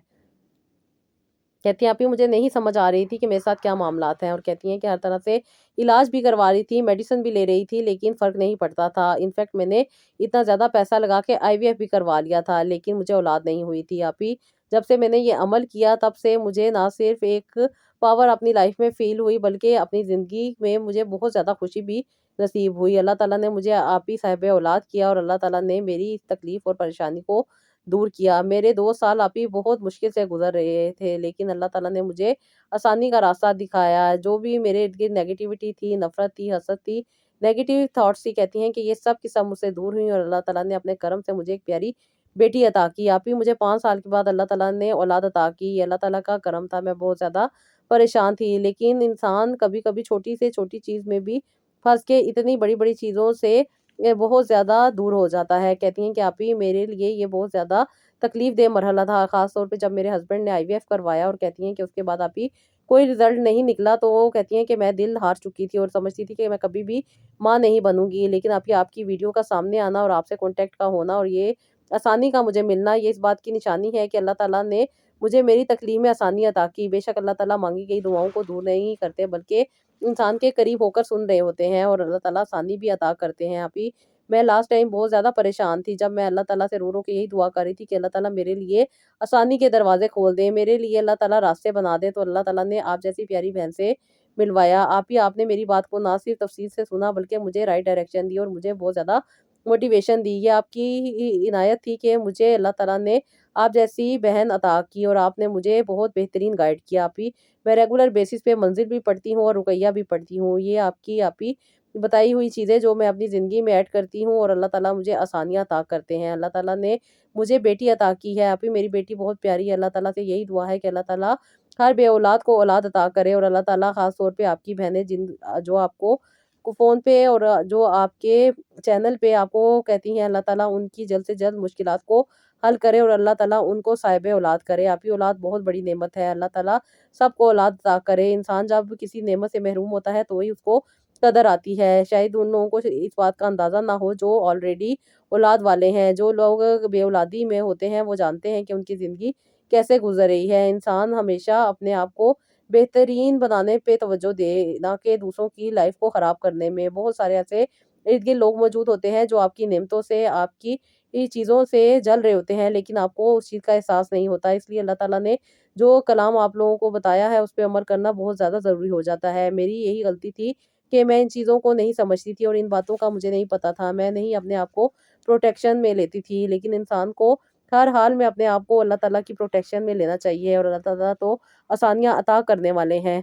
کہتی ہیں آپ ہی مجھے نہیں سمجھ آ رہی تھی کہ میرے ساتھ کیا معاملات ہیں، اور کہتی ہیں کہ ہر طرح سے علاج بھی کروا رہی تھی، میڈیسن بھی لے رہی تھی، لیکن فرق نہیں پڑتا تھا۔ انفیکٹ میں نے اتنا زیادہ پیسہ لگا کے IVF بھی کروا لیا تھا، لیکن مجھے اولاد نہیں ہوئی تھی۔ آپ ہی جب سے میں نے یہ عمل کیا، تب سے مجھے نہ صرف ایک پاور اپنی لائف میں فیل ہوئی، بلکہ اپنی زندگی میں مجھے بہت زیادہ خوشی بھی نصیب ہوئی۔ اللہ تعالیٰ نے مجھے آپ ہی صاحب اولاد کیا اور اللہ تعالیٰ نے میری اس تکلیف اور پریشانی کو دور کیا۔ میرے 2 سال آپ ہی بہت مشکل سے گزر رہے تھے، لیکن اللہ تعالیٰ نے مجھے آسانی کا راستہ دکھایا۔ جو بھی میرے ارد گرد نیگیٹیوٹی تھی، نفرت تھی، حسد تھی، نیگیٹیو تھاٹس تھی، کہتی ہیں کہ یہ سب کی سب مجھ سے دور ہوئی اور اللہ تعالیٰ نے اپنے کرم سے مجھے ایک پیاری بیٹی عطا کی۔ آپ ہی مجھے 5 سال کے بعد اللہ تعالیٰ نے اولاد عطا کی، یہ اللہ تعالیٰ کا کرم تھا۔ میں بہت زیادہ پریشان تھی، لیکن انسان کبھی کبھی چھوٹی سے چھوٹی چیز میں بھی پھنس کے اتنی بڑی بڑی چیزوں سے بہت زیادہ دور ہو جاتا ہے۔ کہتی ہیں کہ آپ ہی میرے لیے یہ بہت زیادہ تکلیف دہ مرحلہ تھا، خاص طور پہ جب میرے ہسبینڈ نے IVF کروایا، اور کہتی ہیں کہ اس کے بعد آپ ہی کوئی رزلٹ نہیں نکلا، تو وہ کہتی ہیں کہ میں دل ہار چکی تھی اور سمجھتی تھی کہ میں کبھی بھی ماں نہیں بنوں گی۔ لیکن آپ کی ویڈیو کا سامنے آنا اور آپ سے کانٹیکٹ کا ہونا اور یہ آسانی کا مجھے ملنا، یہ اس بات کی نشانی ہے کہ اللہ تعالیٰ نے مجھے میری تکلیف میں آسانی عطا کی۔ بے شک اللہ تعالیٰ مانگی گئی دعاؤں کو دور نہیں کرتے، بلکہ انسان کے قریب ہو کر سن رہے ہوتے ہیں، اور اللہ تعالیٰ آسانی بھی عطا کرتے ہیں۔ آپ ہی میں لاسٹ ٹائم بہت زیادہ پریشان تھی، جب میں اللہ تعالیٰ سے رو رو کے یہی دعا کر رہی تھی کہ اللہ تعالیٰ میرے لیے آسانی کے دروازے کھول دیں، میرے لیے اللہ تعالیٰ راستے بنا دے، تو اللہ تعالیٰ نے آپ جیسی پیاری بہن سے ملوایا۔ آپ نے میری بات کو نہ صرف تفصیل سے سنا، بلکہ مجھے رائٹ ڈائریکشن دی اور مجھے بہت زیادہ موٹیویشن دی۔ یہ آپ کی عنایت تھی کہ مجھے اللہ تعالیٰ نے آپ جیسی بہن عطا کی، اور آپ نے مجھے بہت بہترین گائیڈ کیا۔ آپ ہی میں ریگولر بیسس پہ منزل بھی پڑھتی ہوں اور رقیہ بھی پڑھتی ہوں۔ یہ آپ ہی بتائی ہوئی چیزیں جو میں اپنی زندگی میں ایڈ کرتی ہوں، اور اللہ تعالیٰ مجھے آسانیاں عطا کرتے ہیں۔ اللہ تعالیٰ نے مجھے بیٹی عطا کی ہے۔ آپ ہی میری بیٹی بہت پیاری ہے، اللہ تعالیٰ سے یہی دعا ہے کہ اللہ تعالیٰ ہر بے اولاد کو اولاد عطا کرے، اور اللہ تعالیٰ خاص طور پہ آپ کی بہنیں جو آپ کو کو فون پہ اور جو آپ کے چینل پہ آپ کو کہتی ہیں اللہ تعالیٰ ان کی جلد سے جلد مشکلات کو حل کرے اور اللہ تعالیٰ ان کو صاحب اولاد کرے۔ آپ کی اولاد بہت بڑی نعمت ہے، اللہ تعالیٰ سب کو اولاد عطا کرے۔ انسان جب کسی نعمت سے محروم ہوتا ہے تو ہی اس کو قدر آتی ہے۔ شاید ان لوگوں کو اس بات کا اندازہ نہ ہو جو آلریڈی اولاد والے ہیں۔ جو لوگ بے اولادی میں ہوتے ہیں وہ جانتے ہیں کہ ان کی زندگی کیسے گزر رہی ہے۔ انسان ہمیشہ اپنے آپ کو بہترین بنانے پہ توجہ دے، نہ کہ دوسروں کی لائف کو خراب کرنے میں۔ بہت سارے ایسے ارد گرد لوگ موجود ہوتے ہیں جو آپ کی نعمتوں سے، آپ کی چیزوں سے جل رہے ہوتے ہیں، لیکن آپ کو اس چیز کا احساس نہیں ہوتا۔ اس لیے اللہ تعالیٰ نے جو کلام آپ لوگوں کو بتایا ہے اس پہ عمل کرنا بہت زیادہ ضروری ہو جاتا ہے۔ میری یہی غلطی تھی کہ میں ان چیزوں کو نہیں سمجھتی تھی اور ان باتوں کا مجھے نہیں پتا تھا، میں نہیں اپنے آپ کو پروٹیکشن میں لیتی تھی۔ لیکن انسان کو ہر حال میں اپنے آپ کو اللہ تعالیٰ کی پروٹیکشن میں لینا چاہیے، اور اللہ تعالیٰ تو آسانیاں عطا کرنے والے ہیں،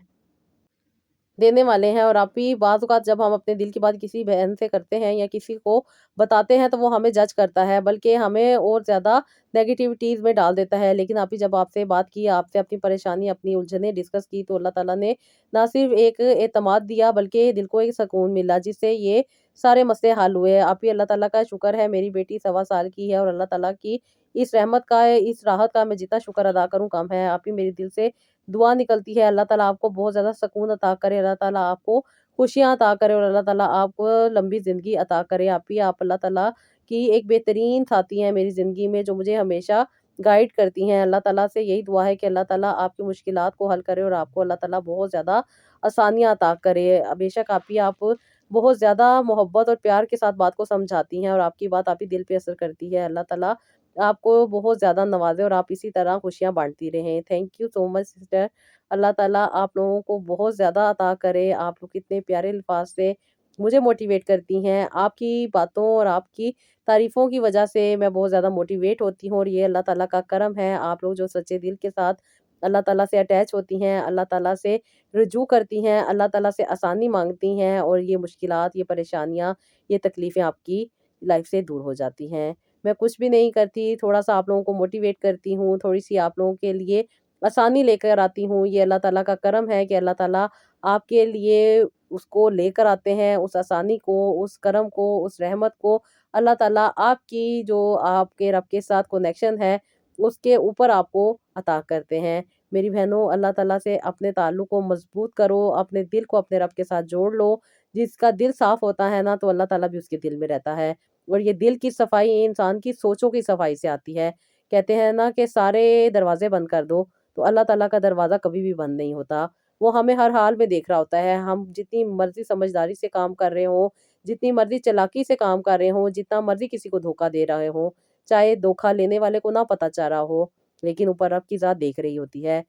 دینے والے ہیں۔ اور آپ بھی بعض اوقات جب ہم اپنے دل کی بات کسی بہن سے کرتے ہیں یا کسی کو بتاتے ہیں تو وہ ہمیں جج کرتا ہے، بلکہ ہمیں اور زیادہ نیگیٹیوٹیز میں ڈال دیتا ہے۔ لیکن آپ ہی جب آپ سے بات کی، آپ سے اپنی پریشانی، اپنی الجھنیں ڈسکس کی، تو اللہ تعالیٰ نے نہ صرف ایک اعتماد دیا بلکہ دل کو ایک سکون ملا، جس سے یہ سارے مسئلے حل ہوئے۔ آپ ہی اللہ تعالیٰ کا شکر ہے، میری بیٹی 1.25 سال کی ہے، اور اللہ تعالیٰ کی اس رحمت کا، اس راحت کا میں جتنا شکر ادا کروں کم ہے۔ آپ ہی میری دل سے دعا نکلتی ہے اللہ تعالیٰ آپ کو بہت زیادہ سکون عطا کرے، اللہ تعالیٰ آپ کو خوشیاں عطا کرے، اور اللہ تعالیٰ آپ کو لمبی زندگی عطا کرے۔ آپ اللہ تعالیٰ کی ایک بہترین ساتھی ہیں میری زندگی میں، جو مجھے ہمیشہ گائیڈ کرتی ہیں۔ اللہ تعالیٰ سے یہی دعا ہے کہ اللہ تعالیٰ آپ کی مشکلات کو حل کرے اور آپ کو اللہ تعالیٰ بہت زیادہ آسانیاں عطا کرے۔ بے شک آپ بہت زیادہ محبت اور پیار کے ساتھ بات کو سمجھاتی ہیں، اور آپ کی بات آپ ہی دل پہ اثر کرتی ہے۔ اللہ تعالیٰ آپ کو بہت زیادہ نوازے اور آپ اسی طرح خوشیاں بانٹتی رہیں۔ Thank you so much sister. اللہ تعالیٰ آپ لوگوں کو بہت زیادہ عطا کرے۔ آپ لوگ کتنے پیارے الفاظ سے مجھے موٹیویٹ کرتی ہیں، آپ کی باتوں اور آپ کی تعریفوں کی وجہ سے میں بہت زیادہ موٹیویٹ ہوتی ہوں، اور یہ اللہ تعالیٰ کا کرم ہے۔ آپ لوگ جو سچے دل کے ساتھ اللہ تعالیٰ سے اٹیچ ہوتی ہیں، اللہ تعالیٰ سے رجوع کرتی ہیں، اللہ تعالیٰ سے آسانی مانگتی ہیں، اور یہ مشکلات، یہ پریشانیاں، یہ تکلیفیں آپ کی لائف سے دور ہو جاتی ہیں۔ میں کچھ بھی نہیں کرتی، تھوڑا سا آپ لوگوں کو موٹیویٹ کرتی ہوں، تھوڑی سی آپ لوگوں کے لیے آسانی لے کر آتی ہوں۔ یہ اللہ تعالیٰ کا کرم ہے کہ اللہ تعالیٰ آپ کے لیے اس کو لے کر آتے ہیں، اس آسانی کو، اس کرم کو، اس رحمت کو۔ اللہ تعالیٰ آپ کی جو آپ کے رب کے ساتھ کنیکشن ہے اس کے اوپر آپ کو عطا کرتے ہیں۔ میری بہنوں، اللہ تعالیٰ سے اپنے تعلق کو مضبوط کرو، اپنے دل کو اپنے رب کے ساتھ جوڑ لو۔ جس کا دل صاف ہوتا ہے نا، تو اللہ تعالیٰ بھی اس کے دل میں رہتا ہے، اور یہ دل کی صفائی انسان کی سوچوں کی صفائی سے آتی ہے۔ کہتے ہیں نا کہ سارے دروازے بند کر دو تو اللہ تعالیٰ کا دروازہ کبھی بھی بند نہیں ہوتا، وہ ہمیں ہر حال میں دیکھ رہا ہوتا ہے۔ ہم جتنی مرضی سمجھداری سے کام کر رہے ہوں، جتنی مرضی چلاکی سے کام کر رہے ہوں، جتنا مرضی کسی کو دھوکہ دے رہے ہوں، چاہے دھوکہ لینے والے کو نہ پتہ چل رہا ہو، لیکن اوپر رب کی ذات دیکھ رہی ہوتی ہے،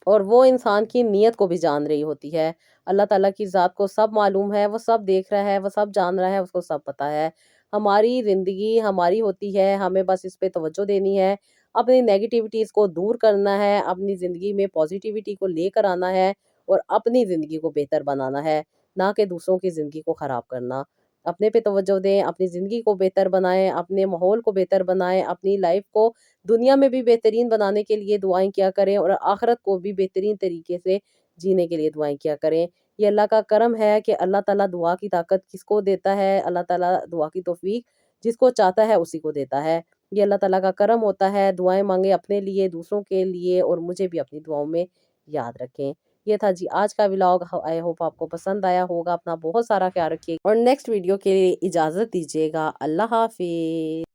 اور وہ انسان کی نیت کو بھی جان رہی ہوتی ہے۔ اللہ تعالیٰ کی ذات کو سب معلوم ہے، وہ سب دیکھ رہا ہے، وہ سب جان رہا ہے، اس کو سب پتہ ہے۔ ہماری زندگی ہماری ہوتی ہے، ہمیں بس اس پہ توجہ دینی ہے، اپنی نیگیٹیوٹیز کو دور کرنا ہے، اپنی زندگی میں پازیٹیوٹی کو لے کر آنا ہے، اور اپنی زندگی کو بہتر بنانا ہے، نہ کہ دوسروں کی زندگی کو خراب کرنا۔ اپنے پہ توجہ دیں، اپنی زندگی کو بہتر بنائیں، اپنے ماحول کو بہتر بنائیں، اپنی لائف کو دنیا میں بھی بہترین بنانے کے لیے دعائیں کیا کریں، اور آخرت کو بھی بہترین طریقے سے جینے کے لیے دعائیں کیا کریں۔ یہ اللہ کا کرم ہے کہ اللہ تعالیٰ دعا کی طاقت کس کو دیتا ہے، اللہ تعالیٰ دعا کی توفیق جس کو چاہتا ہے اسی کو دیتا ہے۔ یہ اللہ تعالیٰ کا کرم ہوتا ہے۔ دعائیں مانگیں اپنے لیے، دوسروں کے لیے، اور مجھے بھی اپنی دعاؤں میں یاد رکھیں۔ یہ تھا جی آج کا ولاگ، آئی ہوپ آپ کو پسند آیا ہوگا۔ اپنا بہت سارا خیال رکھیے، اور نیکسٹ ویڈیو کے لیے اجازت دیجیے گا۔ اللہ حافظ۔